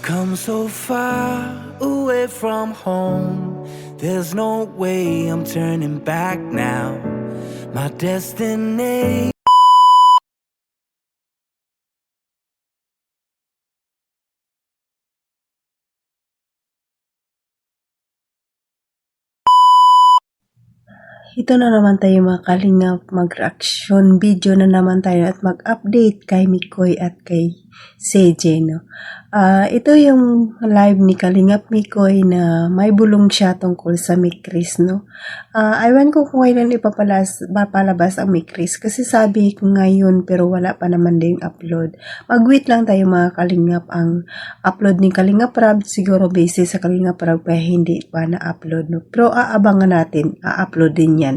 I've come so far away from home. There's no way I'm turning back now. My destiny. Ito na naman tayo mga kalingap, mag-reaction video na naman tayo at mag-update kay Mikoy at kay CJ, no? Ito yung live ni Kalingap Mikoy na may bulong siya tungkol sa Mikris, no? Aywan ko kung kailan papalabas ang Mikris kasi sabi ko ngayon pero wala pa naman din upload. Mag-wait lang tayo mga Kalingap, ang upload ni Kalingap Rab siguro basis sa Kalingap Rab kaya hindi pa na-upload, no? Pero aabangan natin, a-upload din yan.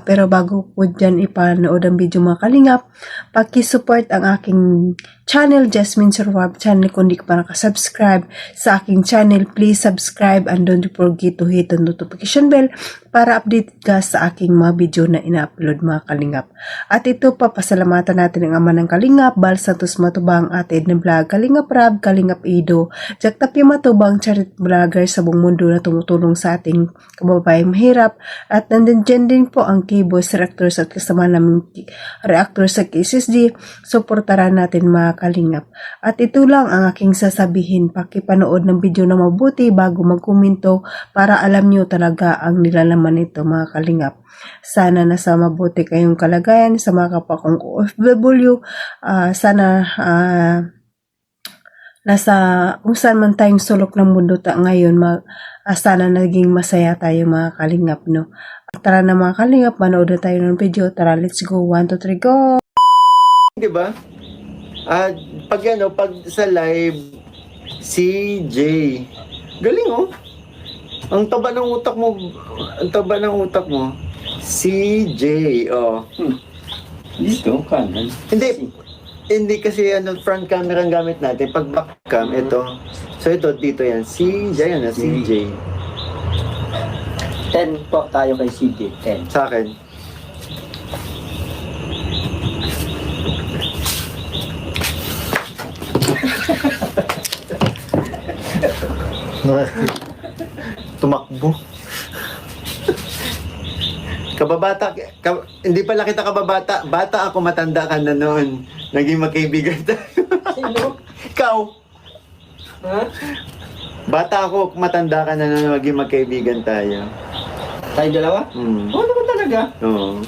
Pero bago po dyan ipanood ang video mga Kalingap, paki-support ang aking channel, Jasmine Surwab channel. Kung di ka pa nakasubscribe sa aking channel, please subscribe and don't forget to hit the notification bell para update ka sa aking mga video na ina-upload mga Kalingap. At ito pa, pasalamatan natin ang ama ng Kalingap, Bal Santos Matubang, Ate Edna Vlog, Kalingap Rab, Kalingap Ido, Jack Tapia Matubang, Charit Vlogger sa buong mundo na tumutulong sa ating kababayang mahirap. At nandun dyan din po ang K-Boys Reactors at kasama namin reactors sa KSSG. Suportaran natin mga Kalingap. At ito lang ang aking sasabihin, pakipanood ng video na mabuti bago magkomento para alam nyo talaga ang nilalaman nito mga Kalingap. Sana nasa mabuti kayong kalagayan sa mga kapwa kong OFW. Sana nasa kung saan man tayong sulok ng mundo ngayon, sana naging masaya tayo mga Kalingap, no? Tara na mga Kalingap, manood na tayo ng video. Tara, let's go. 1, 2, 3, go! Diba? Pag sa live, CJ. Galing oh. Ang taba ng utak mo. CJ, oh. Dito, kanan. Hindi kasi front camera ang gamit natin. Pag back cam, ito. So ito, dito yan. CJ, CJ. 10 po tayo kay CJ. 10. Sa akin. Tumakbo. Hindi pala kita kababata. Bata ako, matanda ka na noon. Naging magkaibigan tayo. Sino? Ikaw. Ha? Bata ako, matanda ka na noon. Naging magkaibigan tayo. Tayo dalawa? Oo naman talaga. Oo.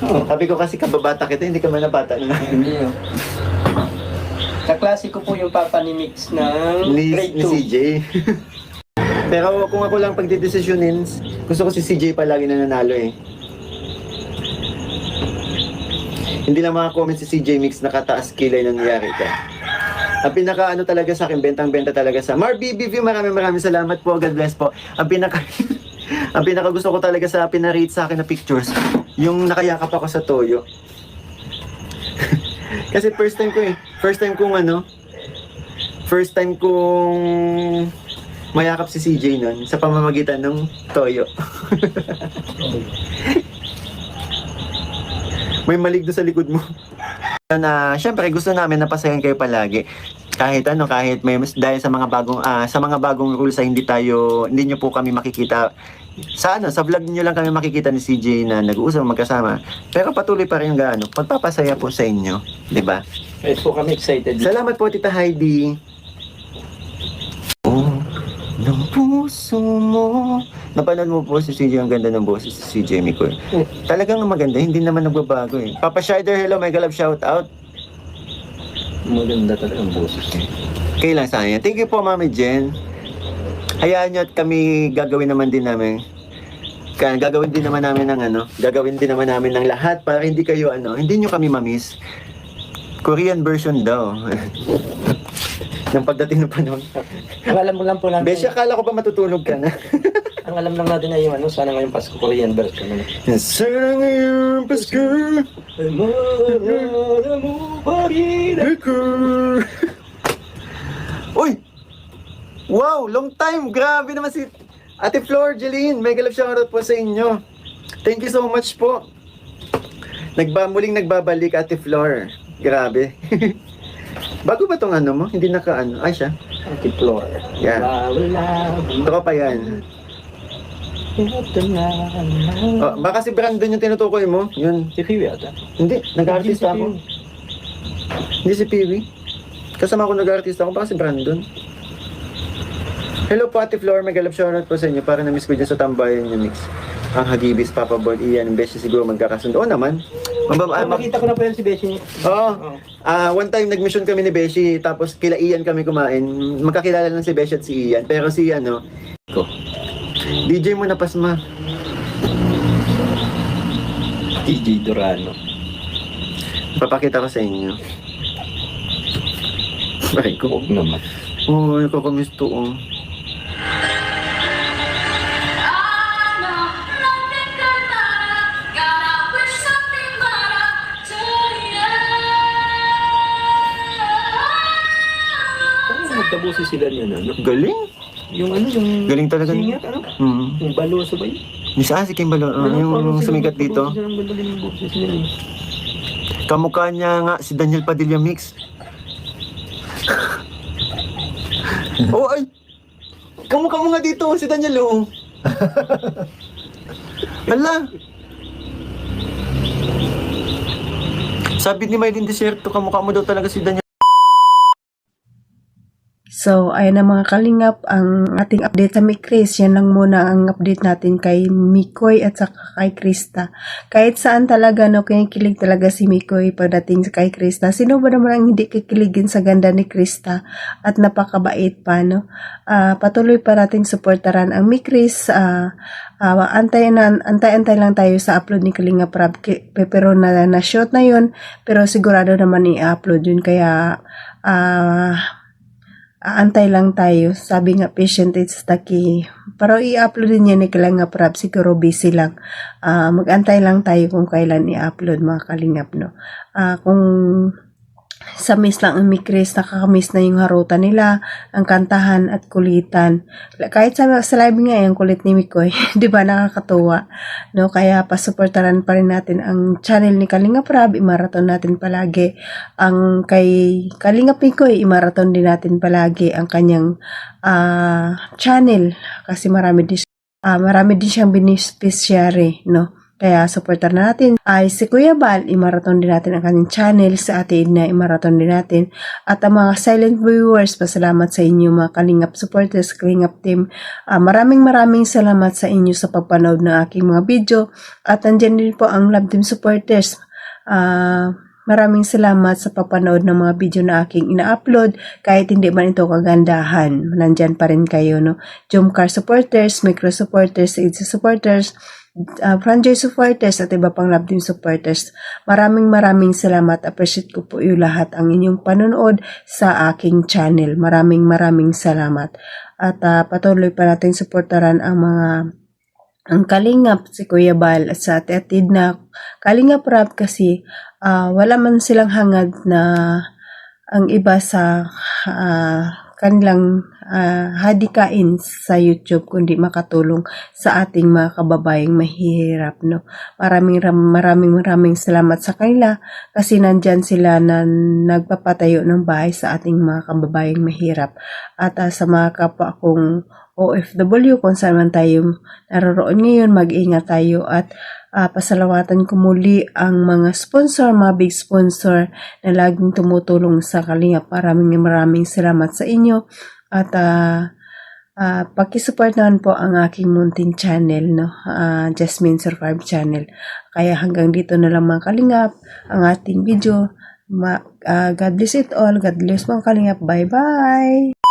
Oo. Sabi ko kasi kababata kita, hindi ka man na bata na. Hindi oh. Kaklase ko po yung papa ni Mix ng grade Ni 2. CJ. Pero kung ako lang pagdidesisyonin, gusto ko si CJ palagi na nanalo eh. Hindi lang comment si CJ Mix nakataas kilay nangyayari ka. Ang pinaka talaga sa akin, bentang-benta talaga sa Mar BBV, maraming salamat po, God bless po. Ang pinaka gusto ko talaga sa pinarate sa akin na pictures, yung nakayakap ako sa toyo. Kasi first time kong mayakap si CJ nun sa pamamagitan ng toyo. May maligno sa likod mo. Na syempre gusto namin na pasayan kayo palagi. Kahit may dahil sa mga bagong rules ay hindi niyo po kami makikita sa vlog niyo lang kami makikita ni CJ na nag-uusap magkasama. Pero patuloy pa rin yung pagpapasaya po sa inyo, 'di ba? Yes po kami excited. Salamat po Tita Heidi. Oh, ng puso mo. Napanood mo po si CJ, ang ganda ng boses si CJ Mikoy. Talagang maganda, hindi naman nagbabago eh. Papa Shider, hello, mega love shout out. Maganda talaga ang boses niya. Kayo lang sa akin. Thank you po, Mami Jen. Hayaan nyo at kami gagawin din namin ng lahat para hindi kayo hindi nyo kami mamiss. Korean version daw. Nang pagdating ng panahon. Ang alam mo lang po natin. Besya, akala ko ba matutulog ka na? Ang alam lang natin ay yung sana ngayong Pasko Korean version. Sana ngayong Pasko Mahal mo pa rin ako. Uy! Wow! Long time! Grabe naman si Ate Flor, Jeline. Mega love shoutout po sa inyo. Thank you so much po. Muling nagbabalik Ate Flor. Grabe. Bago ba tong mo? Hindi ay siya. Anti-floor. Yan. Wala. Tropa yan. Ito na. Oh, baka si Brandon yung tinutukoy mo. Yun. Si Piwi ata. Hindi, nag-artista ako. Hindi si Piwi. Kasama ko nag-artista ako, baka si Brandon. Hello po Ate Flor, mag-alap shoutout po sa inyo para na-miss ko dyan sa tambayan niyo, Mix. Ang Hagibis, Papa Boy, Ian, Beshi siguro magkakasundo. Oo naman. Makita ko na po yan si Beshi. Oo. One time nag-mission kami ni Beshi, tapos kila Ian kami kumain. Magkakilala lang si Beshi at si Ian. Pero si ko. DJ mo na pasma. DJ Durano. Papakita ko sa inyo. Bakit ko? Huwag naman. Oo, nakakamiss to. Oh. Magtabuso sila niyan, ano? Galing. Yung yung... Galing talaga. Singer, ano? Yung Baloso ba yun? Si Kim Balo, yung sumikat dito. Kamukha niya nga si Daniel Padilla Mix. Oh, ay! Kamukha mo nga dito, si Daniel, oh. Hala! Sabi ni Maylin Desierto, kamukha mo daw talaga si Daniel. So, ayan na mga kalingap, ang ating update sa Mikris. Yan lang muna ang update natin kay Mikoy at saka kay Krista. Kahit saan talaga, no, kinikilig talaga si Mikoy pagdating kay Krista. Sino ba naman ang hindi kikiligin sa ganda ni Krista at napakabait pa, no? Patuloy pa natin suportaran ang Mikris. Antay lang tayo sa upload ni Kalinga Prab. Pero na-shoot na yun, pero sigurado naman i-upload yun. Kaya, aantay lang tayo. Sabi nga, patient is the key. Pero i-upload din niya ni Kalinga Prab. Siguro busy lang. Mag-antay lang tayo kung kailan i-upload mga kalingap, no? Kung sa miss lang ang Mikris, nakakamiss na yung harutan nila, ang kantahan at kulitan. Kahit sa live nga, yung kulit ni Mikoy, di ba nakakatuwa? No? Kaya pasuportaran pa rin natin ang channel ni Kalinga Prab, imaraton natin palagi. Ang kay Kalinga Mikoy, imaraton din natin palagi ang kanyang channel. Kasi marami din siyang beneficiary, no? Kaya supportan natin. Ay si Kuya Bal, imaraton din natin ang kanyang channel. Sa Ate Edna, imaraton din natin. At ang mga silent viewers, pasalamat sa inyo mga Kalingap supporters, Kalingap team. Maraming salamat sa inyo sa pagpanood ng aking mga video. At andyan din po ang Love Team supporters. Maraming salamat sa pagpanood ng mga video na aking ina-upload. Kahit hindi man ito kagandahan, nandyan pa rin kayo, no? Jomcar supporters, Micro supporters, Easy supporters, franchise supporters at iba pang Love Team supporters. Maraming salamat. Appreciate ko po yung lahat ang inyong panonood sa aking channel. Maraming salamat. At patuloy pa natin suportaran ang Kalingap, si Kuya Bal at sa Ate Edna, Kalinga Prab kasi wala man silang hangad na ang iba sa kanilang hadikain sa YouTube kundi makatulong sa ating mga kababayang mahihirap, no? Maraming salamat sa kanila kasi nandyan sila na nagpapatayo ng bahay sa ating mga kababayang mahirap. At sa mga kapwa kong OFW, kung saan man tayo naroroon ngayon, mag-ingat tayo at pasalamatan ko muli ang mga sponsor, mga big sponsor na laging tumutulong sa Kalingap. Maraming salamat sa inyo at pakisupport naman po ang aking munting channel, no? Jasmine Survive channel. Kaya hanggang dito na lang mga Kalingap ang ating video. God bless it all. God bless mga Kalingap. Bye-bye!